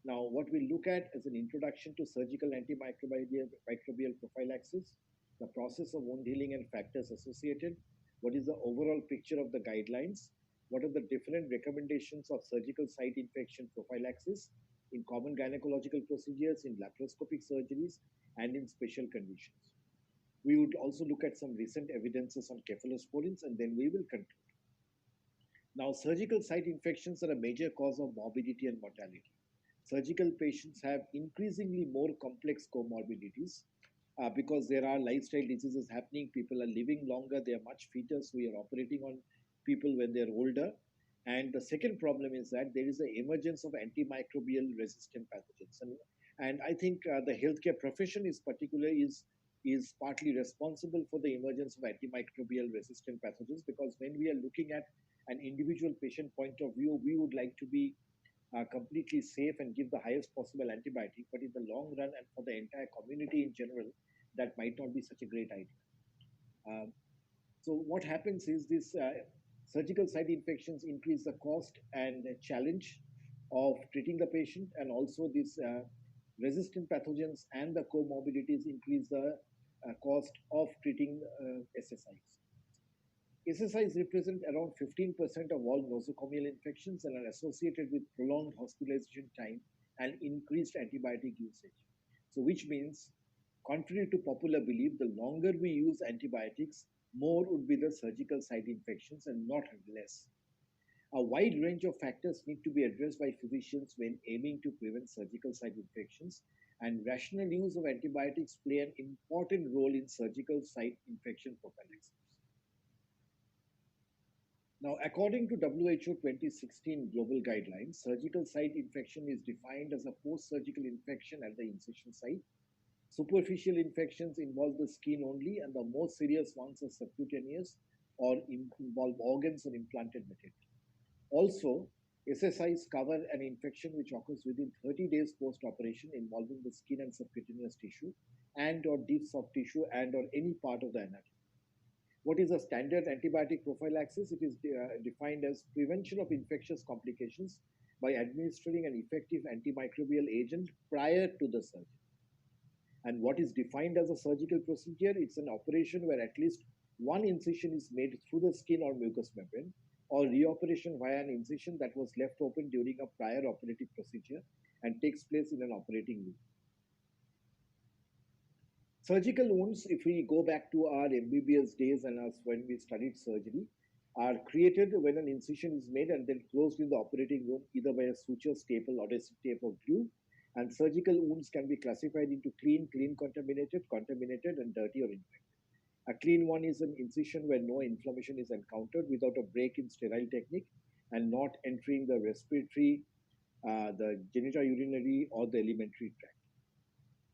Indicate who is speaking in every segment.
Speaker 1: Now, what we look at is an introduction to surgical antimicrobial prophylaxis, the process of wound healing and factors associated, what is the overall picture of the guidelines, what are the different recommendations of surgical site infection prophylaxis in common gynecological procedures, in laparoscopic surgeries, and in special conditions. We would also look at some recent evidences on cephalosporins, and then we will conclude. Now, surgical site infections are a major cause of morbidity and mortality. Surgical patients have increasingly more complex comorbidities because there are lifestyle diseases happening. People are living longer, they are much fitter, so we are operating on people when they're older. And the second problem is that there is an emergence of antimicrobial resistant pathogens. And I think the healthcare profession is partly responsible for the emergence of antimicrobial resistant pathogens because when we are looking at an individual patient point of view, we would like to be completely safe and give the highest possible antibiotic. But in the long run and for the entire community in general, that might not be such a great idea. Um, so what happens is this surgical site infections increase the cost and the challenge of treating the patient, and also these resistant pathogens and the comorbidities increase the cost of treating SSIs. SSIs represent around 15% of all nosocomial infections and are associated with prolonged hospitalization time and increased antibiotic usage. So, which means, contrary to popular belief, the longer we use antibiotics, more would be the surgical site infections and not less. A wide range of factors need to be addressed by physicians when aiming to prevent surgical site infections, and rational use of antibiotics play an important role in surgical site infection prophylaxis. Now, according to WHO 2016 global guidelines, surgical site infection is defined as a post surgical infection at the incision site. Superficial infections involve the skin only, and the most serious ones are subcutaneous or involve organs or implanted material. Also, SSIs cover an infection which occurs within 30 days post operation involving the skin and subcutaneous tissue and or deep soft tissue and or any part of the anatomy. What is a standard antibiotic prophylaxis? It is defined as prevention of infectious complications by administering an effective antimicrobial agent prior to the surgery. And what is defined as a surgical procedure? It's an operation where at least one incision is made through the skin or mucous membrane, or reoperation via an incision that was left open during a prior operative procedure and takes place in an operating room. Surgical wounds, if we go back to our MBBS days and as when we studied surgery, are created when an incision is made and then closed in the operating room either by a suture, staple, adhesive tape, or glue. And surgical wounds can be classified into clean, contaminated, and dirty or infected. A clean one is an incision where no inflammation is encountered without a break in sterile technique and not entering the respiratory, the genitourinary, or the alimentary tract.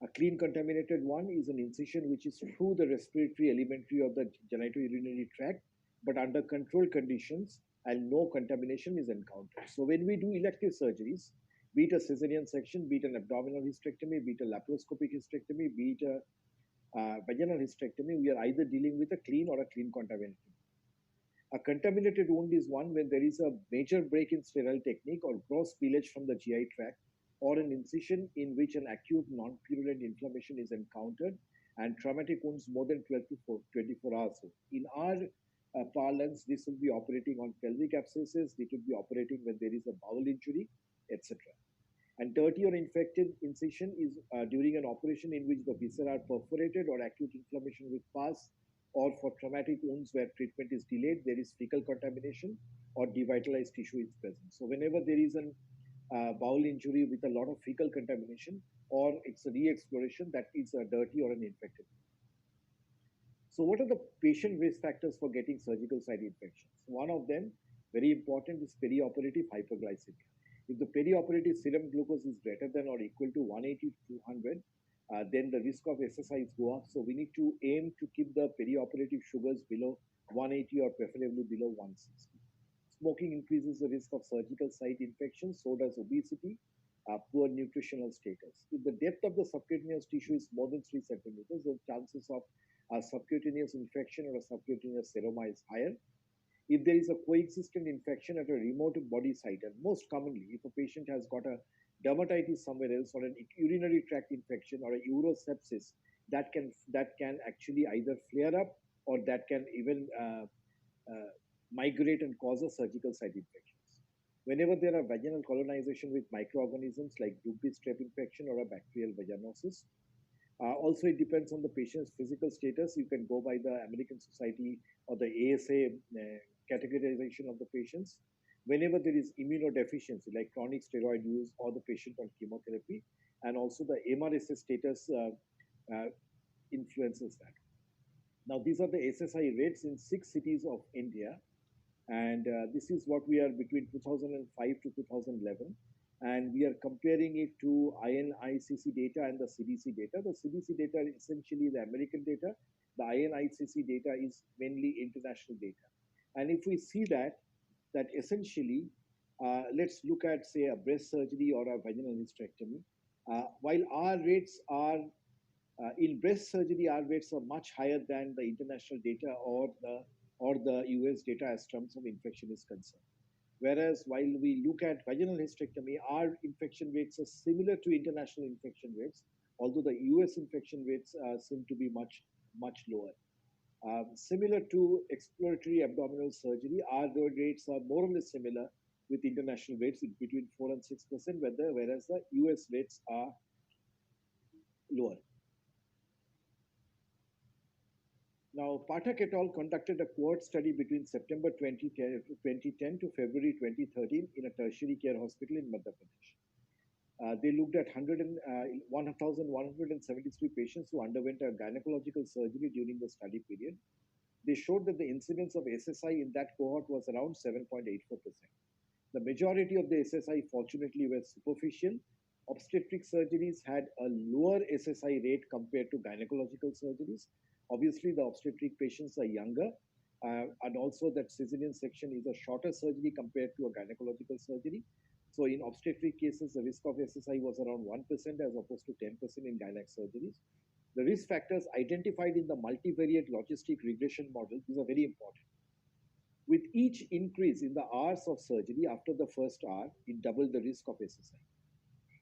Speaker 1: A clean contaminated one is an incision which is through the respiratory elementary of the genitourinary tract, but under controlled conditions and no contamination is encountered. So when we do elective surgeries, be it a cesarean section, be it an abdominal hysterectomy, be it a laparoscopic hysterectomy, be it a vaginal hysterectomy, we are either dealing with a clean or a clean contaminated. A contaminated wound is one when there is a major break in sterile technique or gross spillage from the GI tract, or an incision in which an acute non-purulent inflammation is encountered, and traumatic wounds more than 12 to 24 hours. In our parlance, this will be operating on pelvic abscesses, it will be operating when there is a bowel injury, etc. And dirty or infected incision is during an operation in which the viscera are perforated or acute inflammation with pus, or for traumatic wounds where treatment is delayed, there is fecal contamination or devitalized tissue is present. So, whenever there is an bowel injury with a lot of fecal contamination, or it's a re exploration, that is a dirty or an infected. So, what are the patient risk factors for getting surgical site infections? One of them, very important, is perioperative hyperglycemia. If the perioperative serum glucose is greater than or equal to 180 to 200, then the risk of SSIs go up. So we need to aim to keep the perioperative sugars below 180 or preferably below 160. Smoking increases the risk of surgical site infections, so does obesity, poor nutritional status. If the depth of the subcutaneous tissue is more than 3 centimeters, the chances of a subcutaneous infection or a subcutaneous seroma is higher. If there is a coexistent infection at a remote body site, and most commonly, if a patient has got a dermatitis somewhere else, or an urinary tract infection, or a urosepsis that can actually either flare up or that can even uh, migrate and cause a surgical site infections. Whenever there are vaginal colonization with microorganisms like Dubis strep infection or a bacterial vaginosis, also, it depends on the patient's physical status. You can go by the American Society or the ASA categorization of the patients. Whenever there is immunodeficiency, like chronic steroid use or the patient on chemotherapy, and also the MRSA status uh, influences that. Now, these are the SSI rates in 6 cities of India, and this is what we are between 2005 to 2011, and we are comparing it to INICC data and the CDC data. The CDC data is essentially the American data. The INICC data is mainly international data. And if we see that essentially, let's look at, say, a breast surgery or a vaginal hysterectomy. While our rates are in breast surgery, our rates are much higher than the international data or the US data as terms of infection is concerned. Whereas while we look at vaginal hysterectomy, our infection rates are similar to international infection rates, although the US infection rates seem to be much lower. Similar to exploratory abdominal surgery, our rates are more or less similar with international rates in between 4 and 6%, whereas the US rates are lower. Now, Pathak et al. Conducted a cohort study between September 2010 to February 2013 in a tertiary care hospital in Madhya Pradesh. They looked at 1,173 patients who underwent a gynecological surgery during the study period. They showed that the incidence of SSI in that cohort was around 7.84%. The majority of the SSI, fortunately, were superficial. Obstetric surgeries had a lower SSI rate compared to gynecological surgeries. Obviously, the obstetric patients are younger, and also that cesarean section is a shorter surgery compared to a gynecological surgery. So, in obstetric cases, the risk of SSI was around 1% as opposed to 10% in gynac surgeries. The risk factors identified in the multivariate logistic regression model, these are very important. With each increase in the hours of surgery after the first hour, it doubled the risk of SSI.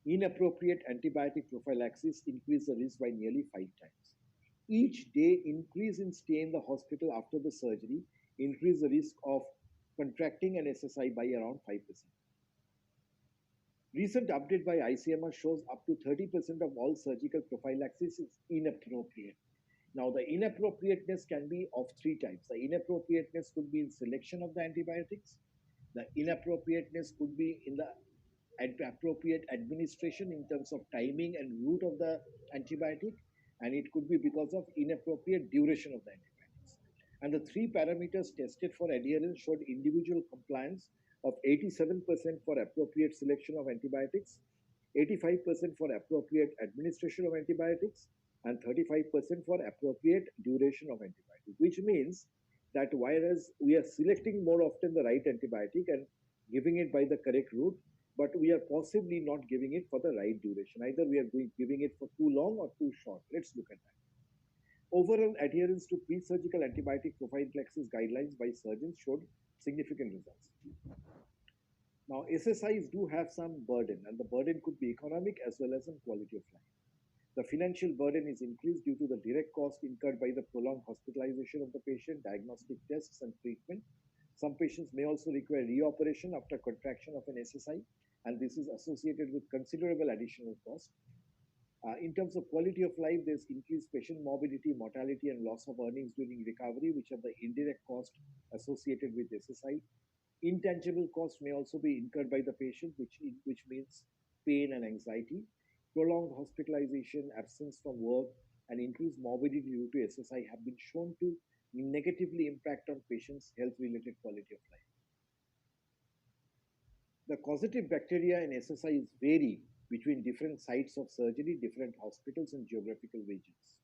Speaker 1: Inappropriate antibiotic prophylaxis increased the risk by nearly 5 times. Each day increase in stay in the hospital after the surgery increased the risk of contracting an SSI by around 5%. Recent update by ICMR shows up to 30% of all surgical prophylaxis is inappropriate. Now, the inappropriateness can be of three types. The inappropriateness could be in selection of the antibiotics. The inappropriateness could be in the appropriate administration in terms of timing and route of the antibiotic, and it could be because of inappropriate duration of the antibiotics. And the three parameters tested for adherence showed individual compliance of 87% for appropriate selection of antibiotics, 85% for appropriate administration of antibiotics, and 35% for appropriate duration of antibiotic, which means that whereas we are selecting more often the right antibiotic and giving it by the correct route, but we are possibly not giving it for the right duration. Either we are giving it for too long or too short. Let's look at that. Overall adherence to pre-surgical antibiotic prophylaxis guidelines by surgeons showed significant results. Now, SSIs do have some burden, and the burden could be economic as well as in quality of life. The financial burden is increased due to the direct cost incurred by the prolonged hospitalization of the patient, diagnostic tests, and treatment. Some patients may also require reoperation after contraction of an SSI, and this is associated with considerable additional cost. In terms of quality of life, there's increased patient morbidity, mortality, and loss of earnings during recovery, which are the indirect costs associated with SSI. Intangible costs may also be incurred by the patient, which means pain and anxiety. Prolonged hospitalization, absence from work, and increased morbidity due to SSI have been shown to negatively impact on patients' health related quality of life. The causative bacteria in SSI vary between different sites of surgery, different hospitals, and geographical regions.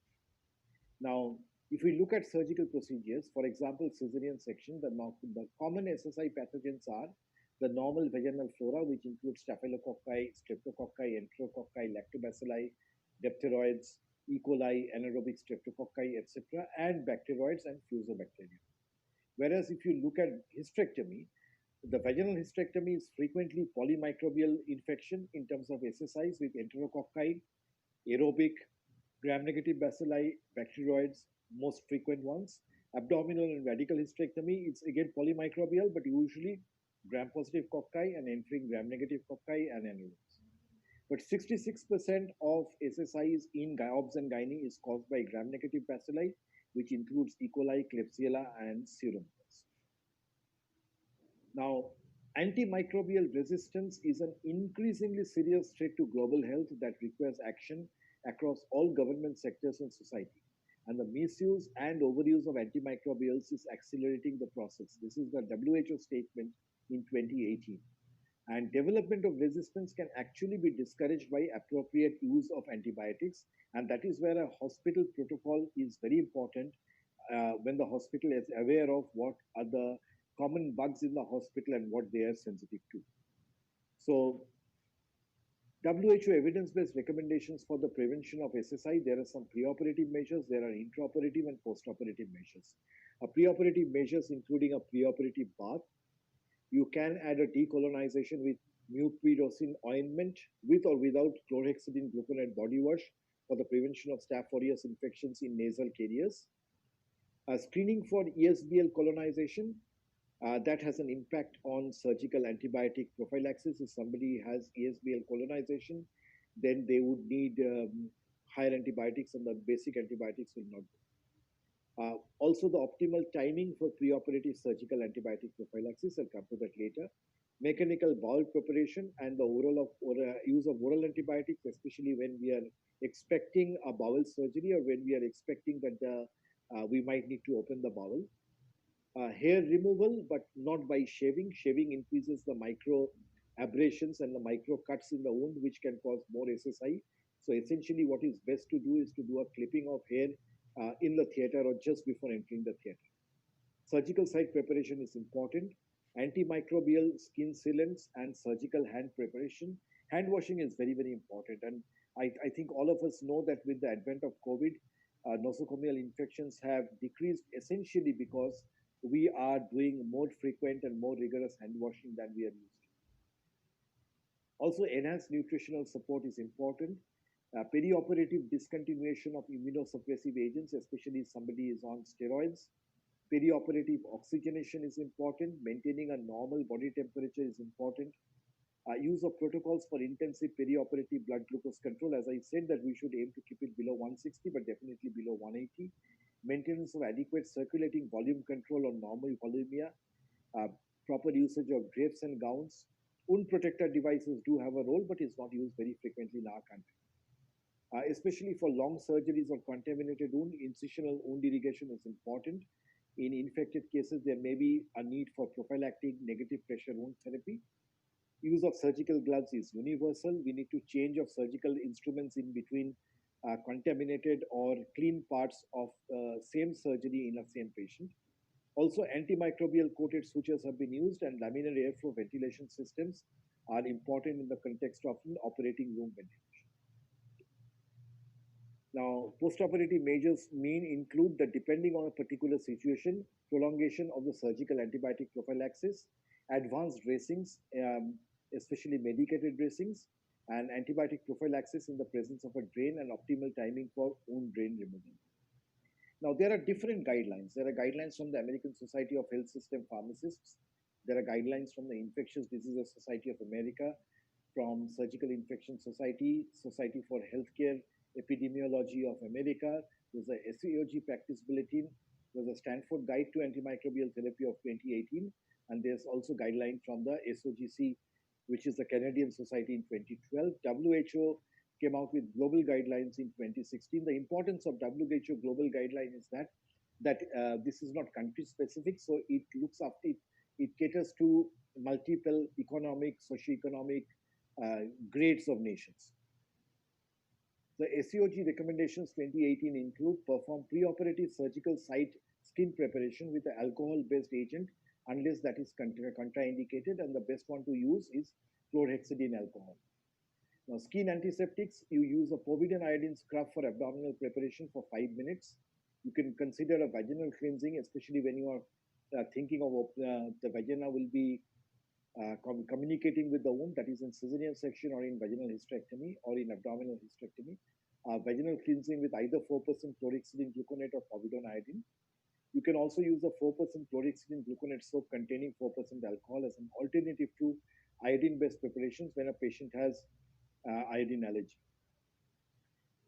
Speaker 1: Now, if we look at surgical procedures, for example, cesarean section, the common SSI pathogens are the normal vaginal flora, which includes staphylococci, streptococci, enterococci, lactobacilli, diphtheroids, E. coli, anaerobic streptococci, etc., and bacteroids and fusobacteria. Whereas if you look at hysterectomy, The vaginal hysterectomy is frequently polymicrobial infection in terms of SSIs with enterococci, aerobic, gram-negative bacilli, bacteroids, most frequent ones. Abdominal and radical hysterectomy, it's again polymicrobial, but usually gram-positive cocci and entering gram-negative cocci and aneurysms. But 66% of SSIs in GYOBS and gynae is caused by gram-negative bacilli, which includes E. coli, Klebsiella, and Pseudomonas. Now, antimicrobial resistance is an increasingly serious threat to global health that requires action across all government sectors and society. And the misuse and overuse of antimicrobials is accelerating the process. This is the WHO statement in 2018. And development of resistance can actually be discouraged by appropriate use of antibiotics. And that is where a hospital protocol is very important when the hospital is aware of what are the common bugs in the hospital and what they are sensitive to. So, WHO evidence-based recommendations for the prevention of SSI, there are some preoperative measures, there are intraoperative and postoperative measures. Preoperative measures including a preoperative bath. You can add a decolonization with mupirocin ointment with or without chlorhexidine gluconate body wash for the prevention of Staph aureus infections in nasal carriers. Screening for ESBL colonization, that has an impact on surgical antibiotic prophylaxis. If somebody has ESBL colonization, then they would need higher antibiotics and the basic antibiotics will not go. Also, the optimal timing for preoperative surgical antibiotic prophylaxis, I'll come to that later. Mechanical bowel preparation and the use of oral antibiotics, especially when we are expecting a bowel surgery or when we are expecting that we might need to open the bowel. Hair removal, but not by shaving. Shaving increases the micro abrasions and the micro cuts in the wound, which can cause more SSI. So essentially, what is best to do is to do a clipping of hair in the theater or just before entering the theater. Surgical site preparation is important. Antimicrobial skin sealants and surgical hand preparation. Hand washing is very, very important. And I think all of us know that with the advent of COVID, nosocomial infections have decreased essentially because we are doing more frequent and more rigorous hand washing than we are used to. Also, enhanced nutritional support is important. Perioperative discontinuation of immunosuppressive agents, especially if somebody is on steroids. Perioperative oxygenation is important. Maintaining a normal body temperature is important. Use of protocols for intensive perioperative blood glucose control. As I said, that we should aim to keep it below 160, but definitely below 180. Maintenance of adequate circulating volume control on normal volemia. Proper usage of drapes and gowns. Wound protector devices do have a role, but it's not used very frequently in our country. Especially for long surgeries or contaminated wound, incisional wound irrigation is important. In infected cases, there may be a need for prophylactic negative pressure wound therapy. Use of surgical gloves is universal. We need to change of surgical instruments in between contaminated or clean parts of same surgery in a same patient. Also, antimicrobial coated sutures have been used, and laminar airflow ventilation systems are important in the context of operating room ventilation. Now, postoperative measures include that depending on a particular situation, prolongation of the surgical antibiotic prophylaxis, advanced dressings, especially medicated dressings, and antibiotic prophylaxis in the presence of a drain and optimal timing for wound drain removal. Now, there are different guidelines. There are guidelines from the American Society of Health System Pharmacists. There are guidelines from the Infectious Diseases Society of America, from Surgical Infection Society, Society for Healthcare Epidemiology of America. There's a SEOG Practice Bulletin. There's a Stanford Guide to Antimicrobial Therapy of 2018. And there's also guideline from the SOGC, which is the Canadian Society in 2012. WHO came out with global guidelines in 2016. The importance of WHO global guideline is that this is not country specific, so it looks after it caters to multiple economic, socioeconomic grades of nations. The SEOG recommendations 2018 include perform preoperative surgical site skin preparation with an alcohol-based agent unless that is contraindicated, and the best one to use is chlorhexidine alcohol. Now, skin antiseptics, you use a povidone iodine scrub for abdominal preparation for 5 minutes. You can consider a vaginal cleansing, especially when you are thinking of the vagina will be communicating with the womb, that is in cesarean section or in vaginal hysterectomy or in abdominal hysterectomy. Vaginal cleansing with either 4% chlorhexidine gluconate or povidone iodine. You can also use a 4% chlorhexidine gluconate soap containing 4% alcohol as an alternative to iodine-based preparations when a patient has iodine allergy.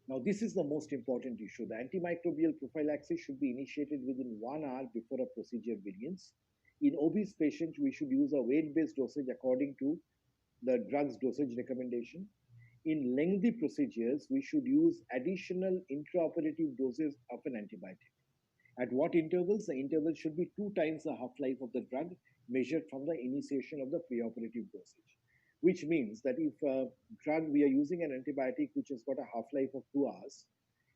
Speaker 1: Now, this is the most important issue. The antimicrobial prophylaxis should be initiated within 1 hour before a procedure begins. In obese patients, we should use a weight-based dosage according to the drug's dosage recommendation. In lengthy procedures, we should use additional intraoperative doses of an antibiotic. At what intervals? The interval should be 2 times the half-life of the drug measured from the initiation of the preoperative dosage, which means that if a drug, we are using an antibiotic which has got a half-life of 2 hours,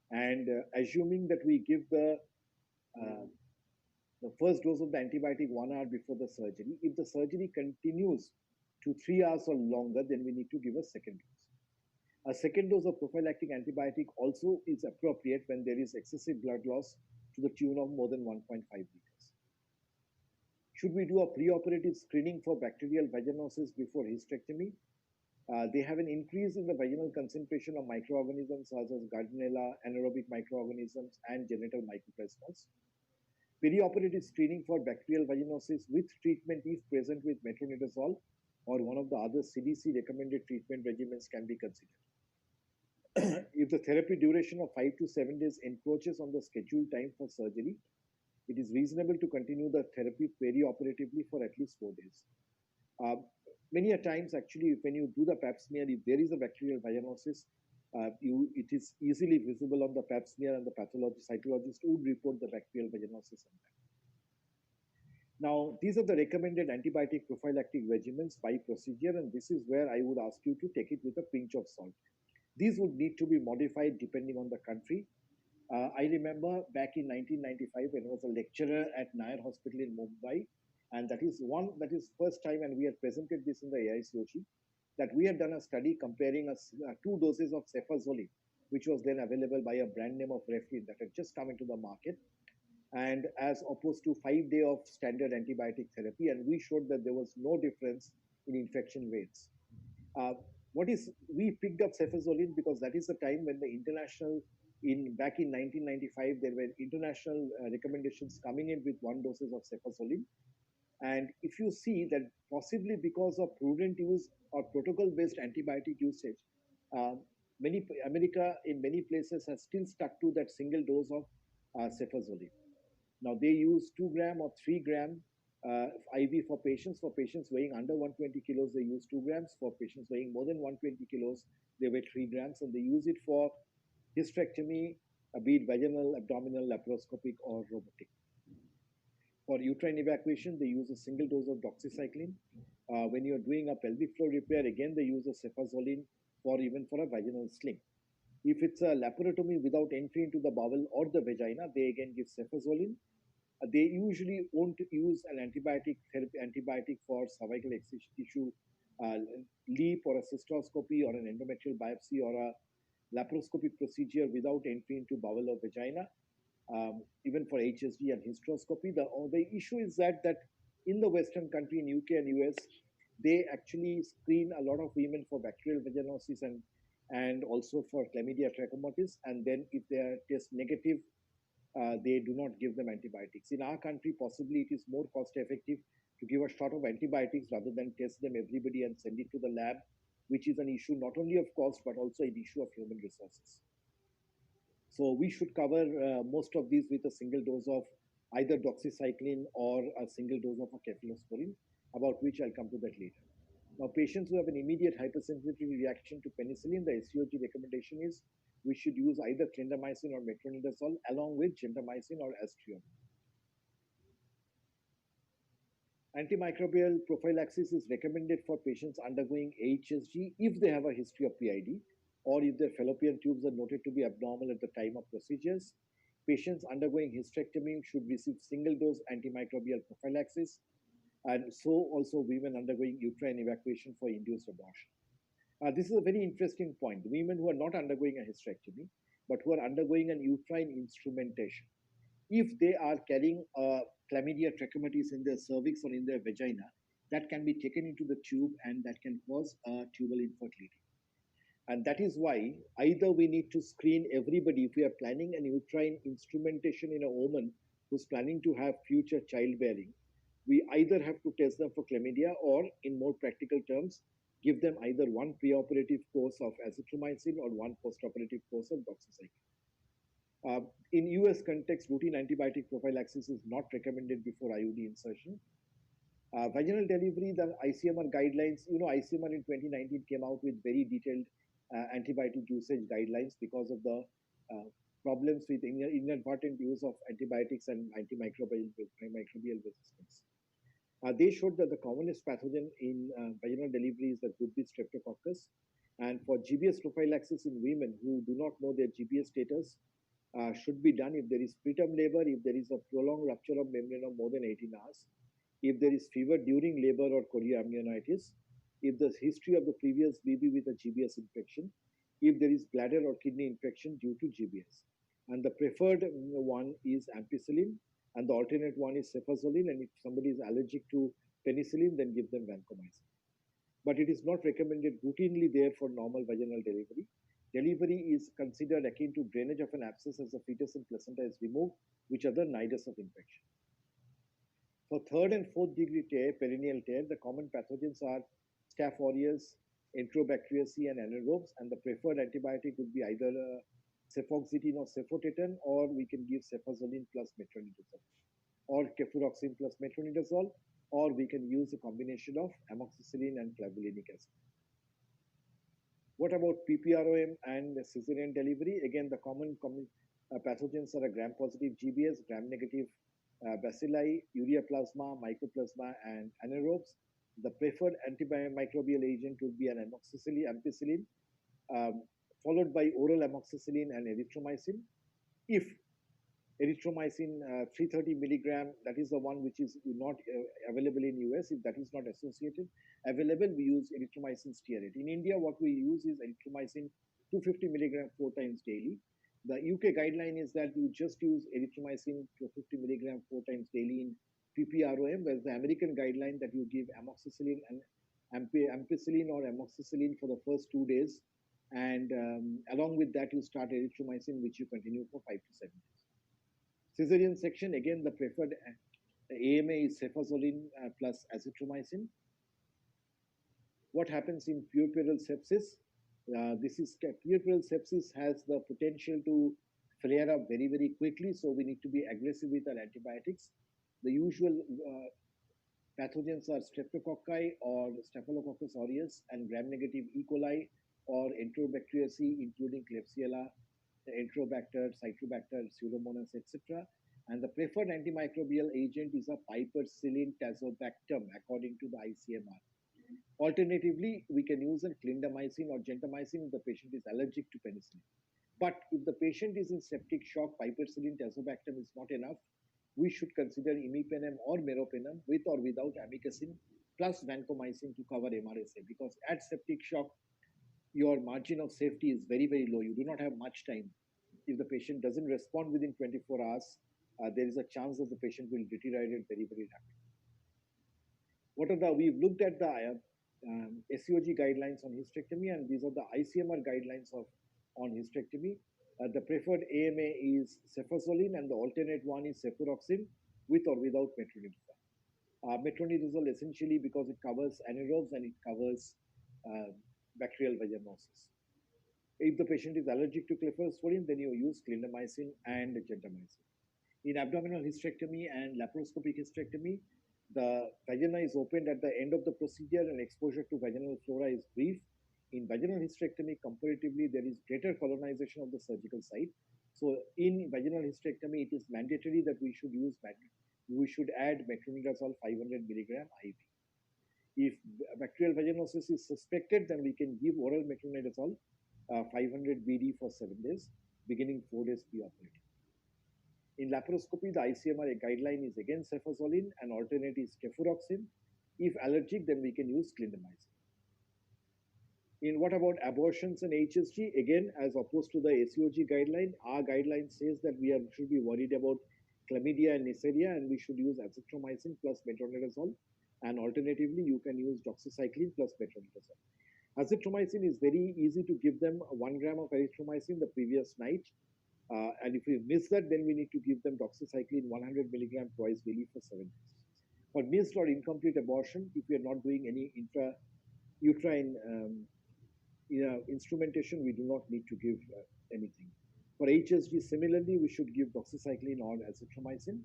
Speaker 1: and assuming that we give uh, the first dose of the antibiotic 1 hour before the surgery, if the surgery continues to 3 hours or longer, then we need to give a second dose. A second dose of prophylactic antibiotic also is appropriate when there is excessive blood loss to the tune of more than 1.5 liters. Should we do a preoperative screening for bacterial vaginosis before hysterectomy? They have an increase in the vaginal concentration of microorganisms such as Gardnerella, anaerobic microorganisms, and genital mycoplasmas. Perioperative screening for bacterial vaginosis with treatment, if present with metronidazole or one of the other CDC recommended treatment regimens, can be considered. If the therapy duration of 5 to 7 days encroaches on the scheduled time for surgery, it is reasonable to continue the therapy perioperatively for at least 4 days. Uh, Many a times, actually, when you do the pap smear, if there is a bacterial vaginosis, it is easily visible on the pap smear, and the pathologist, cytologist would report the bacterial vaginosis on that. Now, these are the recommended antibiotic prophylactic regimens by procedure, and this is where I would ask you to take it with a pinch of salt. These would need to be modified depending on the country. I remember back in 1995 when I was a lecturer at Nair Hospital in Mumbai, and that is first time, and we had presented this in the AICOG, that we had done a study comparing 2 doses of cefazolin, which was then available by a brand name of Reflin that had just come into the market, and as opposed to 5 day of standard antibiotic therapy, and we showed that there was no difference in infection rates. Uh, what is We picked up cefazolin because that is the time when the international in back in 1995 there were international recommendations coming in with 1 doses of cefazolin, and if you see that possibly because of prudent use or protocol based antibiotic usage, uh, many America in many places has still stuck to that single dose of cefazolin. Now they use 2 gram or 3 gram IV for patients. For patients weighing under 120 kilos, they use 2 grams. For patients weighing more than 120 kilos, they weigh 3 grams, and they use it for hysterectomy, be it vaginal, abdominal, laparoscopic, or robotic. For uterine evacuation, they use a single dose of doxycycline. When you're doing a pelvic floor repair, again they use a cefazolin for even for a vaginal sling. If it's a laparotomy without entry into the bowel or the vagina, they again give cefazolin. They usually won't use an antibiotic for cervical tissue uh, leap or a cystoscopy or an endometrial biopsy or a laparoscopic procedure without entry into bowel or vagina. Even for HSG and hysteroscopy, the issue is that in the Western country, in UK and US, they actually screen a lot of women for bacterial vaginosis and also for chlamydia trachomatis, and then if they are test negative, they do not give them antibiotics. In our country, possibly it is more cost effective to give a shot of antibiotics rather than test them everybody and send it to the lab, which is an issue not only of cost but also an issue of human resources. So we should cover most of these with a single dose of either doxycycline or a single dose of a cephalosporin, about which I'll come to that later. Now, patients who have an immediate hypersensitivity reaction to penicillin, the SCOG recommendation is we should use either clindamycin or metronidazole along with gentamicin or astrium. Antimicrobial prophylaxis is recommended for patients undergoing HSG if they have a history of PID or if their fallopian tubes are noted to be abnormal at the time of procedures. Patients undergoing hysterectomy should receive single dose antimicrobial prophylaxis, and so also women undergoing uterine evacuation for induced abortion. This is a very interesting point. The women who are not undergoing a hysterectomy but who are undergoing an uterine instrumentation, if they are carrying chlamydia trachomatis in their cervix or in their vagina, that can be taken into the tube and that can cause tubal infertility. And that is why either we need to screen everybody if we are planning an uterine instrumentation in a woman who's planning to have future childbearing. We either have to test them for chlamydia or, in more practical terms, give them either one preoperative course of azithromycin or one postoperative course of doxycycline. In US context, routine antibiotic prophylaxis is not recommended before IUD insertion. Vaginal delivery, the ICMR guidelines, ICMR in 2019 came out with very detailed antibiotic usage guidelines because of the uh, problems with inadvertent use of antibiotics and antimicrobial resistance. They showed that the commonest pathogen in vaginal delivery is the group B streptococcus. And for GBS prophylaxis in women who do not know their GBS status, should be done if there is preterm labor, if there is a prolonged rupture of membrane of more than 18 hours, if there is fever during labor or chorioamnionitis, if the history of the previous baby with a GBS infection, if there is bladder or kidney infection due to GBS. And the preferred one is ampicillin, and the alternate one is cefazolin. And if somebody is allergic to penicillin, then give them vancomycin. But it is not recommended routinely there for normal vaginal delivery. Delivery is considered akin to drainage of an abscess as the fetus and placenta is removed, which are the nidus of infection. For third and fourth degree tear, perineal tear, the common pathogens are Staph aureus, Enterobacteriaceae, and anaerobes, and the preferred antibiotic would be either cefoxitin or cefotetan, or we can give cefazolin plus metronidazole, or cefuroxime plus metronidazole, or we can use a combination of amoxicillin and clavulanic acid. What about PPROM and cesarean delivery? Again, the common pathogens are a gram-positive GBS, gram-negative bacilli, urea plasma, mycoplasma, and anaerobes. The preferred antimicrobial agent would be an ampicillin, um, followed by oral amoxicillin and erythromycin. If erythromycin 330 milligram, that is the one which is not available in US. If that is not associated available, we use erythromycin stearate. In India, what we use is erythromycin 250 milligram 4 times daily. The UK guideline is that you just use erythromycin 250 milligram 4 times daily in PPROM, whereas the American guideline that you give amoxicillin and ampicillin or amoxicillin for the first 2 days, and along with that you start erythromycin, which you continue for 5 to 7 days. Caesarean section, again, the preferred AMA is cefazolin plus azithromycin. What happens in puerperal sepsis? This is puerperal sepsis has the potential to flare up very, very quickly, so we need to be aggressive with our antibiotics. The usual pathogens are streptococci or Staphylococcus aureus and gram-negative E. coli or Enterobacteriaceae, including Klebsiella, Enterobacter, Citrobacter, Pseudomonas, etc. And the preferred antimicrobial agent is a piperacillin tazobactam, according to the ICMR. Alternatively, we can use a clindamycin or gentamicin if the patient is allergic to penicillin. But if the patient is in septic shock, piperacillin tazobactam is not enough. We should consider imipenem or meropenem with or without amikacin plus vancomycin to cover MRSA, because at septic shock, your margin of safety is very, very low. You do not have much time. If the patient doesn't respond within 24 hours, there is a chance that the patient will deteriorate very, very rapidly. We've looked at the SCOG guidelines on hysterectomy, and these are the ICMR guidelines on hysterectomy. The preferred AMA is cefazolin, and the alternate one is cefuroxime with or without metronidazole. Metronidazole essentially because it covers anaerobes and it covers uh, bacterial vaginosis. If the patient is allergic to cephalosporin, then you use clindamycin and gentamicin. In abdominal hysterectomy and laparoscopic hysterectomy, the vagina is opened at the end of the procedure and exposure to vaginal flora is brief. In vaginal hysterectomy, comparatively, there is greater colonization of the surgical site. So in vaginal hysterectomy, it is mandatory that we should add metronidazole 500 milligram IV. If bacterial vaginosis is suspected, then we can give oral metronidazole 500 BD for 7 days, beginning 4 days pre-operative. In laparoscopy, the ICMR guideline is again cefazolin and alternate is cefuroxime. If allergic, then we can use clindamycin. In what about abortions and HSG? Again, as opposed to the SCOG guideline, our guideline says that should be worried about chlamydia and Neisseria, and we should use azithromycin plus metronidazole. And alternatively, you can use doxycycline plus metronidazole. Azithromycin is very easy to give them 1 gram of azithromycin the previous night. And if we miss that, then we need to give them doxycycline 100 milligram twice daily for 7 days. For missed or incomplete abortion, if we are not doing any intrauterine instrumentation, we do not need to give anything. For HSG, similarly, we should give doxycycline or azithromycin.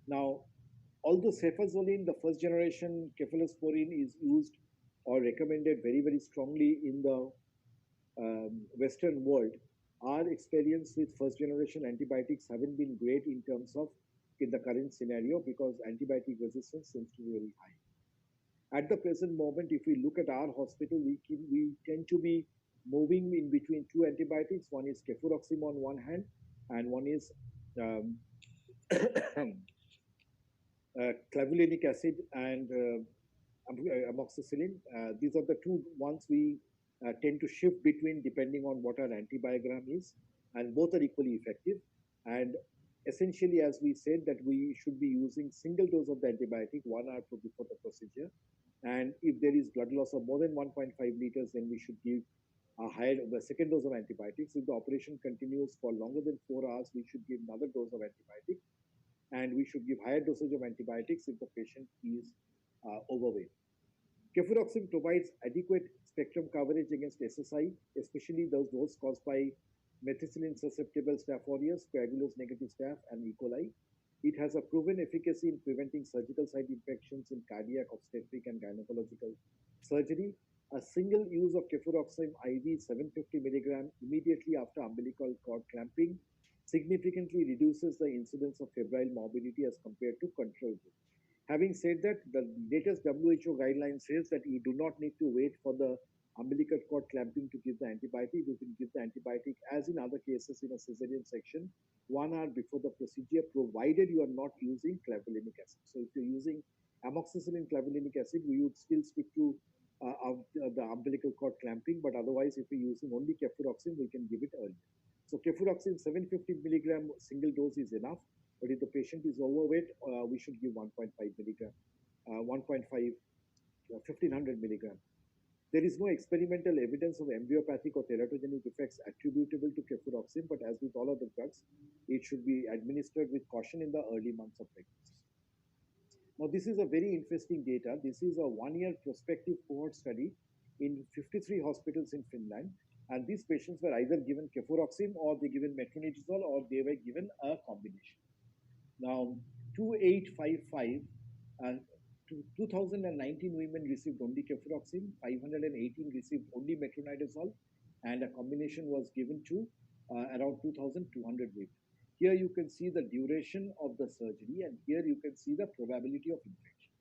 Speaker 1: Now, although cefazolin, the first generation cephalosporin, is used or recommended very, very strongly in the Western world, our experience with first generation antibiotics haven't been great in terms of in the current scenario because antibiotic resistance seems to be very high. At the present moment, if we look at our hospital, we tend to be moving in between two antibiotics. One is cefuroxime on one hand, and one is um, clavulanic acid and amoxicillin. These are the two ones we tend to shift between depending on what our antibiogram is, and both are equally effective. And essentially, as we said, that we should be using single dose of the antibiotic 1 hour before the procedure. And if there is blood loss of more than 1.5 liters, then we should give the second dose of antibiotics. If the operation continues for longer than 4 hours, we should give another dose of antibiotic, and we should give higher dosage of antibiotics if the patient is overweight. Cefuroxime provides adequate spectrum coverage against SSI, especially those caused by methicillin susceptible Staph aureus, coagulose negative staph, and E. coli. It has a proven efficacy in preventing surgical site infections in cardiac, obstetric, and gynecological surgery. A single use of cefuroxime IV 750 milligram immediately after umbilical cord clamping significantly reduces the incidence of febrile morbidity as compared to control group. Having said that, the latest WHO guideline says that you do not need to wait for the umbilical cord clamping to give the antibiotic. You can give the antibiotic, as in other cases in a cesarean section, 1 hour before the procedure, provided you are not using clavulanic acid. So if you're using amoxicillin clavulanic acid, we would still stick to the umbilical cord clamping, but otherwise, if you're using only cefuroxime, we can give it earlier. So cefuroxime 750 milligram single dose is enough. But if the patient is overweight, we should give 1.5 milligram, 1.5, 1500 milligram. There is no experimental evidence of embryopathic or teratogenic effects attributable to cefuroxime, but as with all other drugs, it should be administered with caution in the early months of pregnancy. Now, this is a very interesting data. This is a 1 year prospective cohort study in 53 hospitals in Finland. And these patients were either given cefuroxime or they given metronidazole or they were given a combination. Now, 2855, uh, 2019 women received only cefuroxime, 518 received only metronidazole, and a combination was given to around 2,200 women. Here you can see the duration of the surgery, and here you can see the probability of infection.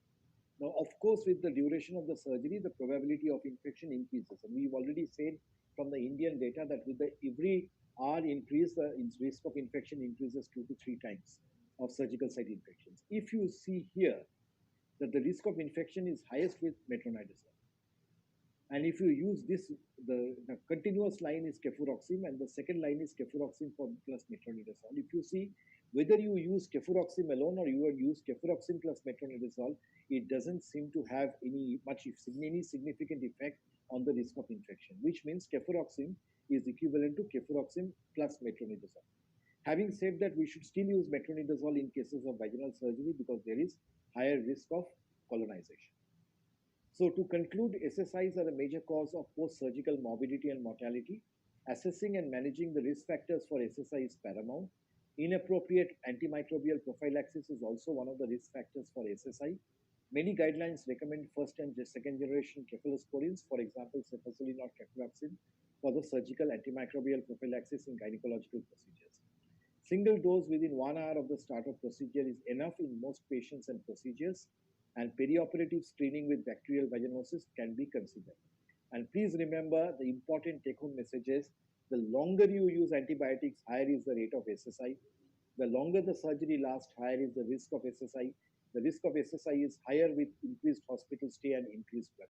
Speaker 1: Now, of course, with the duration of the surgery, the probability of infection increases. And we've already said from the Indian data that with the every hour increase, the risk of infection increases 2 to 3 times of surgical site infections. If you see here that the risk of infection is highest with metronidazole, and if you use this, the continuous line is cefuroxime, and the second line is cefuroxime plus metronidazole. If you see whether you use cefuroxime alone or you use cefuroxime plus metronidazole, it doesn't seem to have any significant effect on the risk of infection, which means cefuroxime is equivalent to cefuroxime plus metronidazole. Having said that, we should still use metronidazole in cases of vaginal surgery because there is higher risk of colonization. So to conclude, SSIs are a major cause of post-surgical morbidity and mortality. Assessing and managing the risk factors for SSI is paramount. Inappropriate antimicrobial prophylaxis is also one of the risk factors for SSI. Many guidelines recommend first and second generation cephalosporins, for example, cefazolin or cefuroxime, for the surgical antimicrobial prophylaxis in gynecological procedures. Single dose within 1 hour of the start of procedure is enough in most patients and procedures, and perioperative screening with bacterial vaginosis can be considered. And please remember the important take-home messages: the longer you use antibiotics, higher is the rate of SSI. The longer the surgery lasts, higher is the risk of SSI. The risk of SSI is higher with increased hospital stay and increased blood.